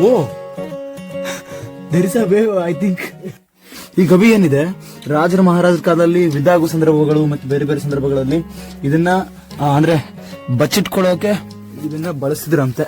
O there is a way I think. ಈ ಗವಿ ಏನಿದೆ ರಾಜರ ಮಹಾರಾಜರ ಕಾಲದಲ್ಲಿ ವಿದಾಗು ಸಂದರ್ಭಗಳು ಮತ್ತು ಬೇರೆ ಬೇರೆ ಸಂದರ್ಭಗಳಲ್ಲಿ ಇದನ್ನ ಅಂದ್ರೆ ಬಚ್ಚಿಟ್ಕೊಳ್ಳೋಕೆ ಇದನ್ನ ಬಳಸಿದ್ರಂತೆ.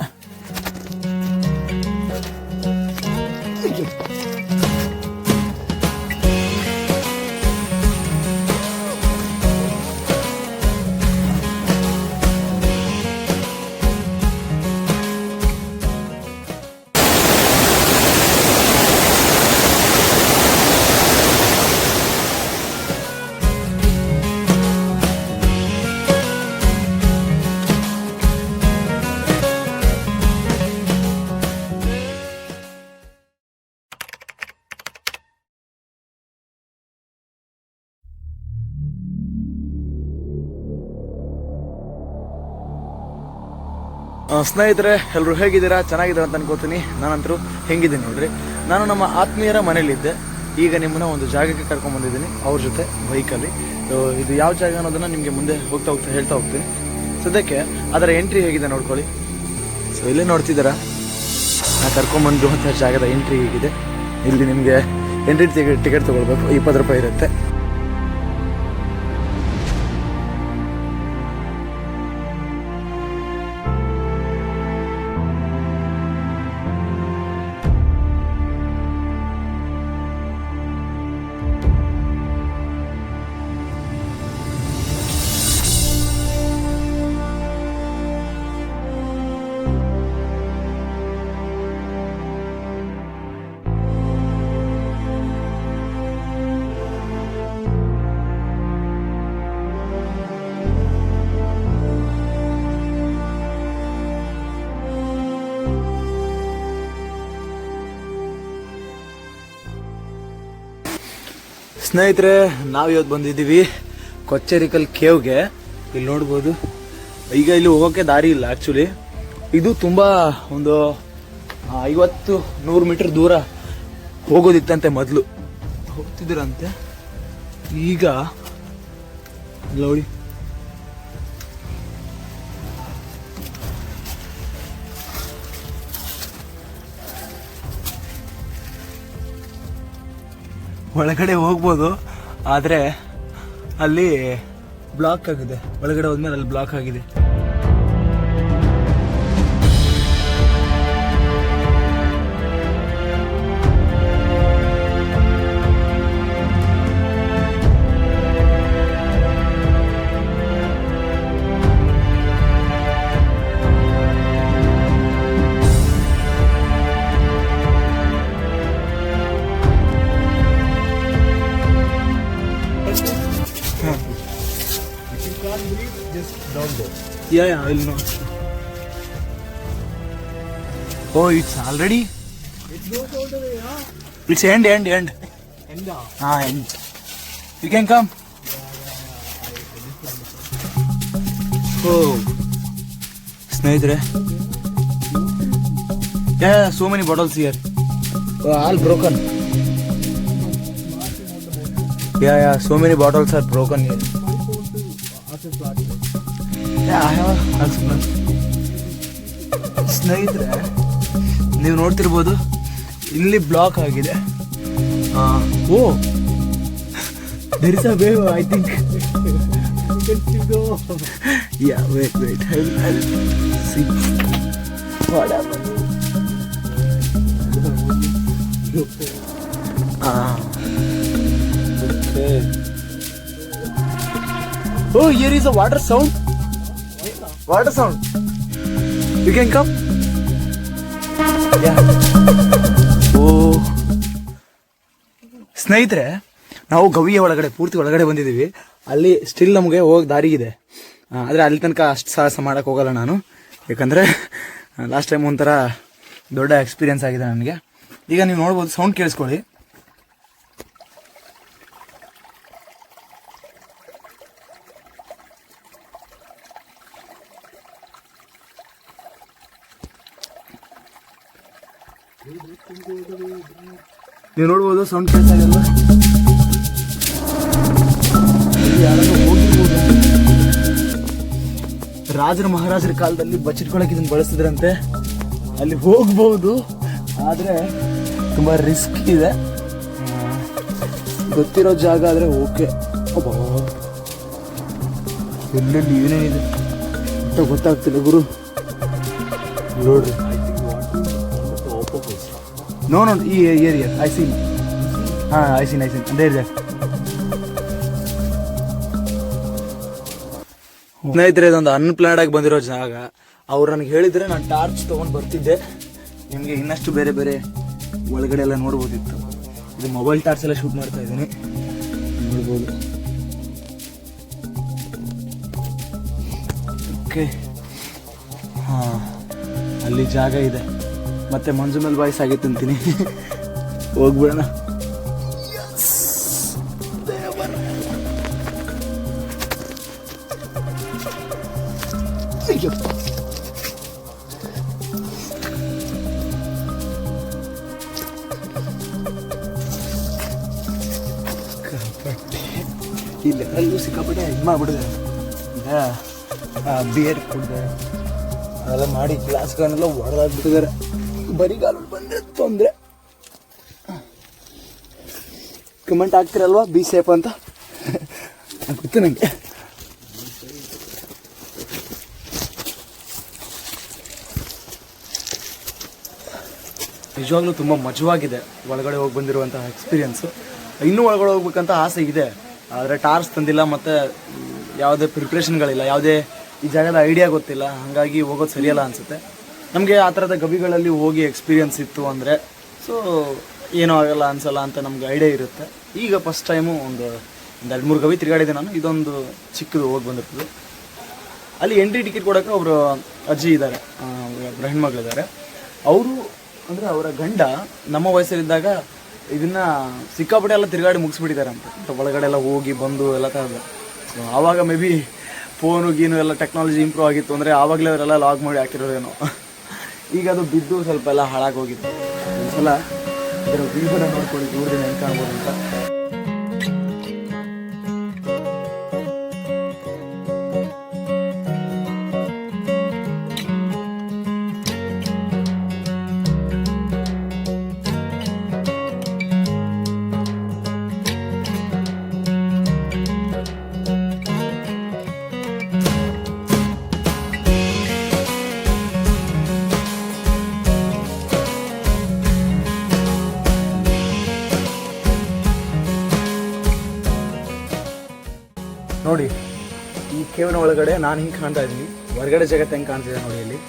ಸ್ನೇಹಿತರೆ, ಎಲ್ಲರೂ ಹೇಗಿದ್ದೀರಾ? ಚೆನ್ನಾಗಿದ್ದೀರಾ ಅಂತ ಅನ್ಕೋತೀನಿ. ನಾನಂತರೂ ಹೆಂಗಿದ್ದೀನಿ ನೋಡ್ರಿ. ನಾನು ನಮ್ಮ ಆತ್ಮೀಯರ ಮನೇಲಿದ್ದೆ. ಈಗ ನಿಮ್ಮನ್ನ ಒಂದು ಜಾಗಕ್ಕೆ ಕರ್ಕೊಂಡ್ ಬಂದಿದ್ದೀನಿ ಅವ್ರ ಜೊತೆ ಬೈಕಲ್ಲಿ. ಇದು ಯಾವ ಜಾಗ ಅನ್ನೋದನ್ನ ನಿಮಗೆ ಮುಂದೆ ಹೋಗ್ತಾ ಹೋಗ್ತಾ ಹೇಳ್ತಾ ಹೋಗ್ತೀನಿ. ಸದ್ಯಕ್ಕೆ ಅದರ ಎಂಟ್ರಿ ಹೇಗಿದೆ ನೋಡ್ಕೊಳ್ಳಿ. ಸೊ ಇಲ್ಲೇ ನೋಡ್ತಿದ್ದೀರಾ, ನಾ ಕರ್ಕೊಂಡ್ಬಂದಿರುವಂತಹ ಜಾಗದ ಎಂಟ್ರಿ ಹೇಗಿದೆ. ಇಲ್ಲಿ ನಿಮಗೆ ಎಂಟ್ರಿ ಟಿಕೆಟ್ ತೊಗೊಳ್ಬೇಕು, 20 ರೂಪಾಯಿ ಇರುತ್ತೆ. ಸ್ನೇಹಿತರೆ, ನಾವು ಇವತ್ತು ಬಂದಿದ್ದೀವಿ ಕೊಚ್ಚೇರಿಕಲ್ ಕೇವ್ಗೆ. ಇಲ್ಲಿ ನೋಡ್ಬೋದು, ಈಗ ಇಲ್ಲಿ ಹೋಗೋಕ್ಕೆ ದಾರಿ ಇಲ್ಲ ಆ್ಯಕ್ಚುಲಿ. ಇದು ತುಂಬ ಒಂದು 50-100 ಮೀಟರ್ ದೂರ ಹೋಗೋದಿತ್ತಂತೆ ಮೊದಲು. ಹೋಗ್ತಿದ್ದೀರಂತೆ. ಈಗ ನೋಡಿ, ಒಳಗಡೆ ಹೋಗ್ಬೋದು, ಆದರೆ ಅಲ್ಲಿ ಬ್ಲಾಕ್ ಆಗಿದೆ. ಒಳಗಡೆ ಹೋದ್ಮೇಲೆ ಅಲ್ಲಿ ಬ್ಲಾಕ್ ಆಗಿದೆ. Yeah, I will know. Oh, it's already? It goes all the way, huh? It's end. End? End. You can come. Oh. Snehitare. Yeah, so many bottles here. All broken. Yeah, so many bottles are broken here. ಸ್ನೇಹಿತರೆ, ನೀವು ನೋಡ್ತಿರ್ಬೋದು, ಇಲ್ಲಿ block ಆಗಿದೆ. Oh there is a way I think. Yeah wait see what happen. Oh, here is a water sound. You can come. Yeah. Oh. ಸ್ನೇಹಿತರೆ, ನಾವು ಗವಿಯ ಒಳಗಡೆ ಪೂರ್ತಿ ಒಳಗಡೆ ಬಂದಿದ್ದೀವಿ. ಅಲ್ಲಿ ಸ್ಟಿಲ್ ನಮಗೆ ಹೋಗಿ ದಾರಿ ಇದೆ, ಆದರೆ ಅಲ್ಲಿ ತನಕ ಅಷ್ಟು ಸಾಹಸ ಮಾಡೋಕ್ಕೆ ಹೋಗಲ್ಲ ನಾನು. ಯಾಕಂದರೆ ಲಾಸ್ಟ್ ಟೈಮ್ ಒಂಥರ ದೊಡ್ಡ ಎಕ್ಸ್ಪೀರಿಯನ್ಸ್ ಆಗಿದೆ ನನಗೆ. ಈಗ ನೀವು ನೋಡ್ಬೋದು, ಸೌಂಡ್ ಕೇಳಿಸ್ಕೊಳ್ಳಿ. ನೀವು ನೋಡ್ಬೋದು, ಸೌಂಡ್ ಕೇಳಿಸಾಗಲ್ಲ. ರಾಜರ ಮಹಾರಾಜರ ಕಾಲದಲ್ಲಿ ಬಚ್ಚಿಟ್ಕೊಳಕ್ಕೆ ಇದನ್ನು ಬಳಸಿದ್ರಂತೆ. ಅಲ್ಲಿ ಹೋಗ್ಬೋದು, ಆದರೆ ತುಂಬ ರಿಸ್ಕ್ ಇದೆ. ಗೊತ್ತಿರೋ ಜಾಗ ಆದರೆ ಓಕೆ. ಅಬ್ಬಾ, ಎಲ್ಲೆಲ್ಲಿ ಏನೇನಿದೆ ಅಂತ ಗೊತ್ತಾಗ್ತಿಲ್ಲ ಗುರು. ನೋಡ್ರಿ, ನೋ ಈ ಏರಿಯಾ ಐ ಸೀನ್. ಹಾಂ, ಐ ಸೀನ್ ಅದೇ ಇದೆ. ಸ್ನೇಹಿತರೆ, ಇದೊಂದು ಅನ್ಪ್ಲಾನ್ಡ್ ಆಗಿ ಬಂದಿರೋ ಜಾಗ. ಅವ್ರು ನನಗೆ ಹೇಳಿದರೆ ನಾನು ಟಾರ್ಚ್ ತೊಗೊಂಡು ಬರ್ತಿದ್ದೆ, ನಿಮಗೆ ಇನ್ನಷ್ಟು ಬೇರೆ ಬೇರೆ ಒಳಗಡೆ ಎಲ್ಲ ನೋಡ್ಬೋದಿತ್ತು. ಇದು ಮೊಬೈಲ್ ಟಾರ್ಚ್ ಎಲ್ಲ ಶೂಟ್ ಮಾಡ್ತಾ ಇದ್ದೀನಿ, ನೋಡ್ಬೋದು. ಓಕೆ, ಹಾಂ, ಅಲ್ಲಿ ಜಾಗ ಇದೆ. ಮತ್ತೆ ಮಂಜು ಮೇಲೆ ಬಾಯ್ಸ್ ಆಗಿತ್ತು ಅಂತೀನಿ. ಹೋಗ್ಬಿಡೋಣ. ಇಲ್ಲಿ ಅಲ್ಲೂ ಸಿಕ್ಕಾಪಟ್ಟೆ ಇದು ಮಾಡಿಬಿಡಿದೆ. ಬಿಯರ್ ಕುಡಿದೆ ಅದೆಲ್ಲ ಮಾಡಿ ಗ್ಲಾಸ್ಗಳನ್ನೆಲ್ಲ ಹೊಡೆದಾಗ್ಬಿಟ್ಟಿದ್ದಾರೆ. ಬರಿಗಾಲಲ್ಲಿ ಬಂದರೆ ತೊಂದರೆ. ಕಮೆಂಟ್ ಆಗ್ತಿರಲ್ವಾ ಬಿ ಸೇಫ್ ಅಂತ? ಗೊತ್ತು ನನಗೆ. ನಿಜವಾಗ್ಲೂ ತುಂಬ ಮಜವಾಗಿದೆ ಒಳಗಡೆ ಹೋಗಿ ಬಂದಿರುವಂತಹ ಎಕ್ಸ್ಪೀರಿಯೆನ್ಸು. ಇನ್ನೂ ಒಳಗಡೆ ಹೋಗ್ಬೇಕಂತ ಆಸೆ ಇದೆ, ಆದರೆ ಟಾರ್ಚ್ ತಂದಿಲ್ಲ, ಮತ್ತು ಯಾವುದೇ ಪ್ರಿಪ್ರೇಷನ್ಗಳಿಲ್ಲ, ಯಾವುದೇ ಈ ಜಾಗದ ಐಡಿಯಾ ಗೊತ್ತಿಲ್ಲ. ಹಾಗಾಗಿ ಹೋಗೋದು ಸರಿಯಲ್ಲ ಅನಿಸುತ್ತೆ. ನಮಗೆ ಆ ಥರದ ಗವಿಗಳಲ್ಲಿ ಹೋಗಿ ಎಕ್ಸ್ಪೀರಿಯೆನ್ಸ್ ಇತ್ತು ಅಂದರೆ ಸೊ ಏನೂ ಆಗಲ್ಲ ಅನಿಸಲ್ಲ ಅಂತ ನಮ್ಗೆ ಐಡಿಯಾ ಇರುತ್ತೆ. ಈಗ ಫಸ್ಟ್ ಟೈಮು ಒಂದು 2-3 ಗವಿ ತಿರುಗಾಡಿದೆ ನಾನು. ಇದೊಂದು ಚಿಕ್ಕದು ಹೋಗಿ ಬಂದಿರ್ತದೆ. ಅಲ್ಲಿ ಎಂಟ್ರಿ ಟಿಕೆಟ್ ಕೊಡೋಕ್ಕೆ ಒಬ್ಬರು ಅಜ್ಜಿ ಇದ್ದಾರೆ, ಒಬ್ಬರು ಹೆಣ್ಮಗಳಿದ್ದಾರೆ. ಅವರು ಅಂದರೆ ಅವರ ಗಂಡ ನಮ್ಮ ವಯಸ್ಸಲ್ಲಿದ್ದಾಗ ಇದನ್ನು ಸಿಕ್ಕಾಪಟ್ಟೆ ಎಲ್ಲ ತಿರುಗಾಡಿ ಮುಗಿಸ್ಬಿಟ್ಟಿದ್ದಾರೆ ಅಂತ. ಒಳಗಡೆ ಎಲ್ಲ ಹೋಗಿ ಬಂದು ಎಲ್ಲ ಥರದ್ದು. ಆವಾಗ ಮೇ ಬಿ ಫೋನು ಗೀನು ಎಲ್ಲ ಟೆಕ್ನಾಲಜಿ ಇಂಪ್ರೂವ್ ಆಗಿತ್ತು ಅಂದರೆ ಆವಾಗಲೇ ಅವರೆಲ್ಲ ಲಾಗ್ ಮಾಡಿ ಹಾಕಿರೋದೇನೋ. ಈಗ ಅದು ಬಿದ್ದು ಸ್ವಲ್ಪ ಎಲ್ಲ ಹಾಳಾಗಿ ಹೋಗಿತ್ತು. ಒಂದ್ಸಲ ಇದರ ವ್ಯೂವನ್ನು ನೋಡ್ಕೊಳ್ಳಿ, ದೂರದಿಂದ ಹೆಂಗೆ ಕಾಣ್ಬೋದು ಅಂತ. ನೋಡಿ, ಈ ಕೇವನ ಒಳಗಡೆ ನಾನು ಹಿಂಗೆ ಕಾಣ್ತಾ ಇದ್ದೀನಿ, ಹೊರಗಡೆ ಜಗತ್ತು ಹೆಂಗೆ ಕಾಣ್ತಿದೆ ನೋಡಿ ಇಲ್ಲಿ.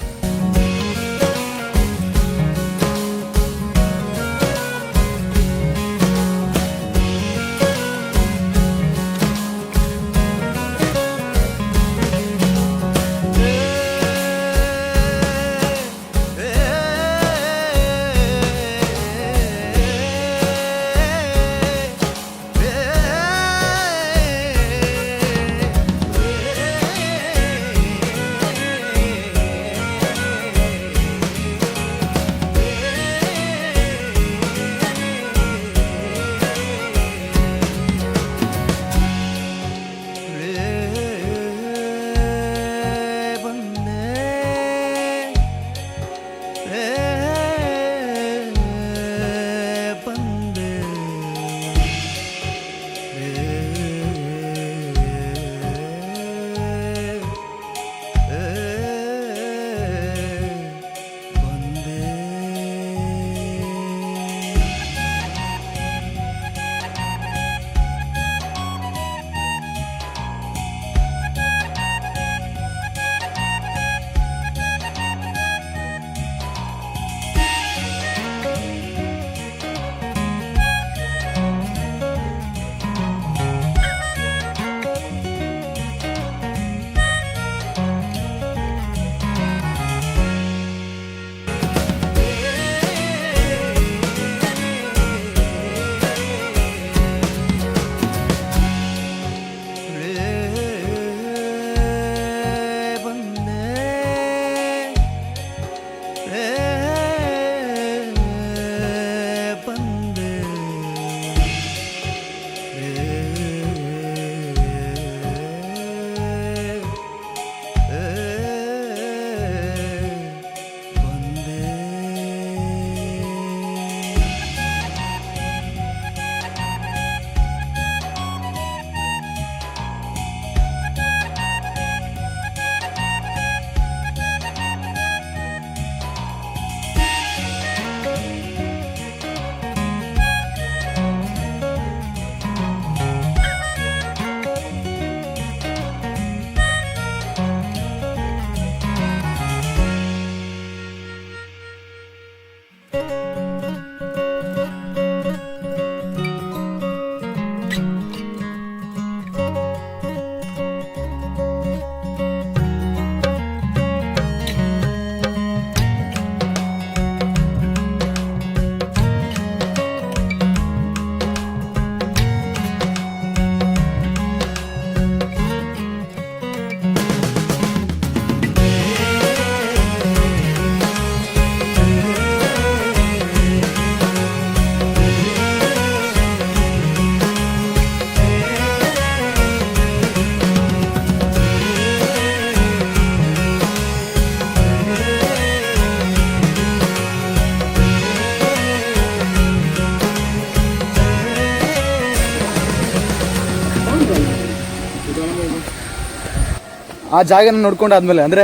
ಆ ಜಾಗನ ನೋಡ್ಕೊಂಡಾದ್ಮೇಲೆ ಅಂದರೆ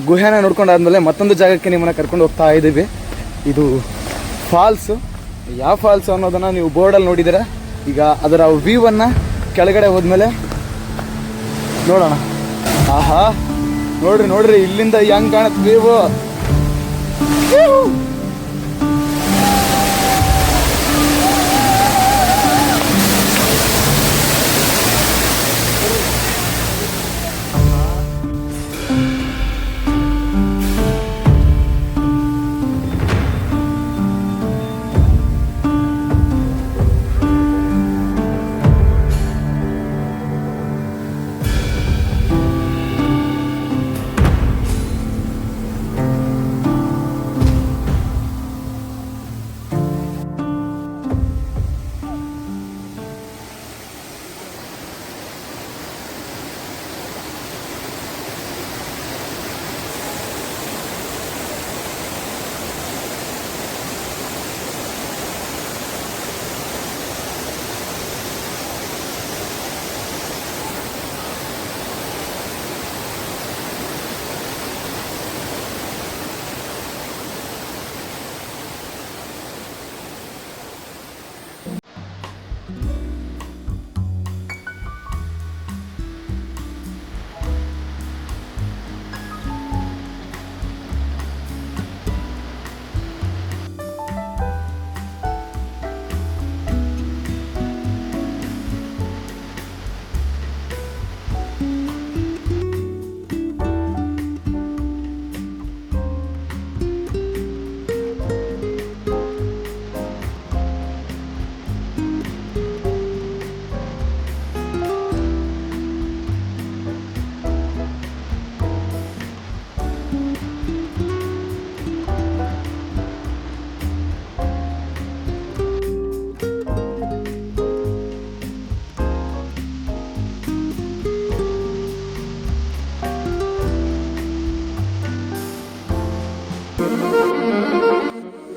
ಗುಹೆನ ನೋಡ್ಕೊಂಡಾದ್ಮೇಲೆ ಮತ್ತೊಂದು ಜಾಗಕ್ಕೆ ನಿಮ್ಮನ್ನು ಕರ್ಕೊಂಡು ಹೋಗ್ತಾ ಇದ್ದೀವಿ. ಇದು ಫಾಲ್ಸು. ಯಾವ ಫಾಲ್ಸು ಅನ್ನೋದನ್ನು ನೀವು ಬೋರ್ಡಲ್ಲಿ ನೋಡಿದ್ದೀರಾ. ಈಗ ಅದರ ವ್ಯೂವನ್ನು ಕೆಳಗಡೆ ಹೋದ್ಮೇಲೆ ನೋಡೋಣ. ಆಹಾ, ನೋಡ್ರಿ ಇಲ್ಲಿಂದ ಹೆಂಗೆ ಕಾಣುತ್ತೆ ವ್ಯೂ.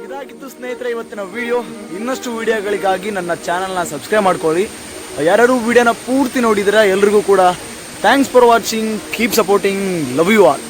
ಇದಾಗಿತ್ತು ಸ್ನೇಹಿತರೆ ಇವತ್ತಿನ ವಿಡಿಯೋ. ಇನ್ನಷ್ಟು ವಿಡಿಯೋಗಳಿಗಾಗಿ ನನ್ನ ಚಾನಲ್ನ ಸಬ್ಸ್ಕ್ರೈಬ್ ಮಾಡ್ಕೊಳ್ಳಿ. ಯಾರ್ಯಾರು ವಿಡಿಯೋನ ಪೂರ್ತಿ ನೋಡಿದಿರಾ ಎಲ್ರಿಗೂ ಕೂಡ thanks for watching. Keep supporting. Love you all.